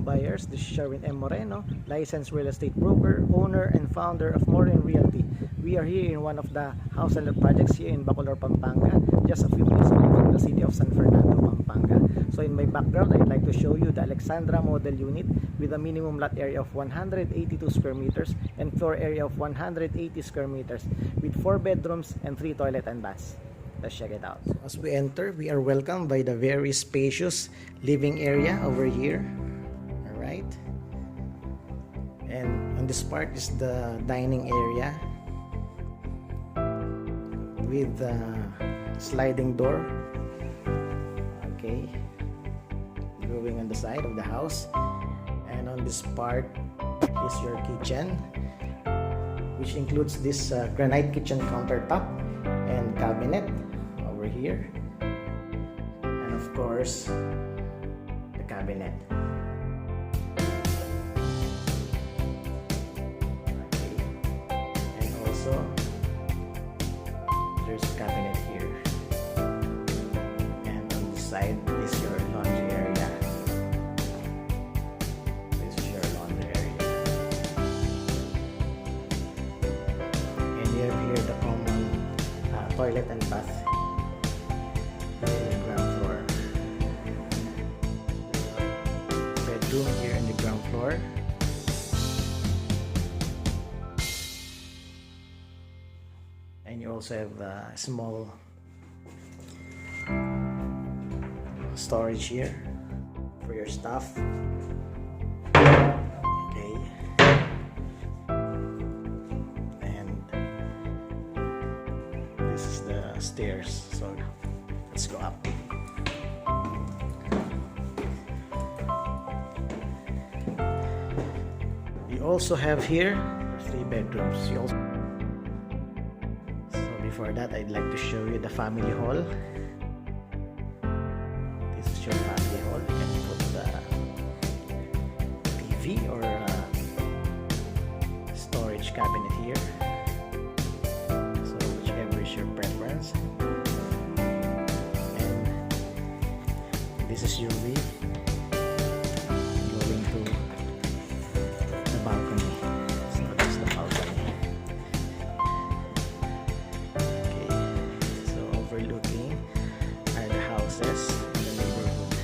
home buyers. This is Sherwin M. Moreno, licensed real estate broker, owner and founder of Morin Realty. We are here in one of the house seller projects here in Bacolor, Pampanga, just a few minutes away from the city of San Fernando, Pampanga. So in my background, I'd like to show you the Alexandra model unit with a minimum lot area of 182 square meters and floor area of 180 square meters with 4 bedrooms and 3 toilet and baths. Let's check it out. So as we enter, we are welcomed by the very spacious living area over here. Alright. And on this part is the dining area with the sliding door. Okay. Going on the side of the house. And on this part is your kitchen, which includes this granite kitchen countertop and cabinet over here, and of course the cabinet. Okay. And also there's a cabinet here, and on the side is your laundry area. This is your laundry area, and you have here the common toilet and bath in the ground floor. Bedroom here in the ground floor. And you also have a small storage here for your stuff. Okay. This is the stairs, so let's go up. You also have here 3 bedrooms. So before that, I'd like to show you the family hall. This is your family hall. You can put the TV or storage cabinet here. Your preference. And this is your view going to the balcony. So this is the balcony. Okay, so overlooking are the houses in the neighborhood.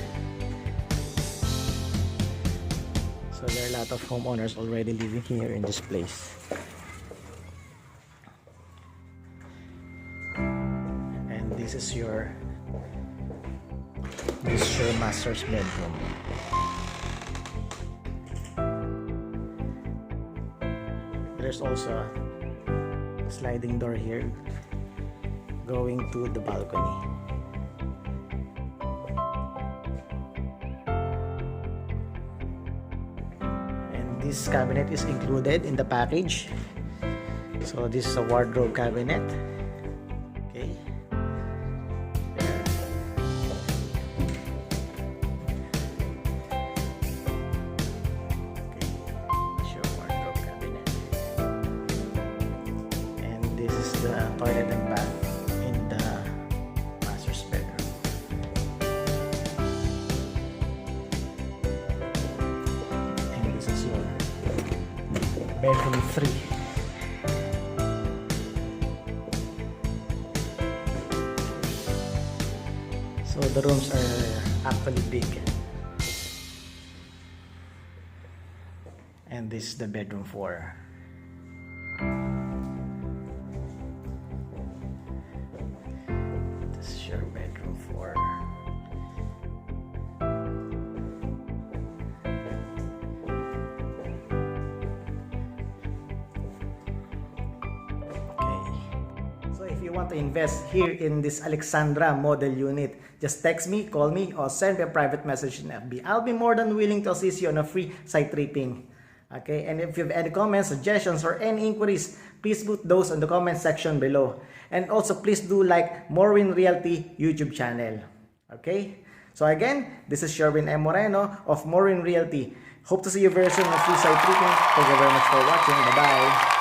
So there are a lot of homeowners already living here in this place. This is your master's bedroom. There's also a sliding door here going to the balcony. And this cabinet is included in the package. So this is a wardrobe cabinet. Okay. The toilet and bath in the master's bedroom. And this is your bedroom 3. So the rooms are actually big. And this is the bedroom 4. Your bedroom 4. Okay. So if you want to invest here in this Alexandra model unit, just text me, call me, or send me a private message in FB. I'll be more than willing to assist you on a free site tripping. Okay, and if you have any comments, suggestions, or any inquiries, please put those in the comment section below. And also, please do like Morin Realty YouTube channel. Okay? So again, this is Sherwin M. Moreno of Morin Realty. Hope to see you very soon on free site tripping. Thank you very much for watching. Bye-bye.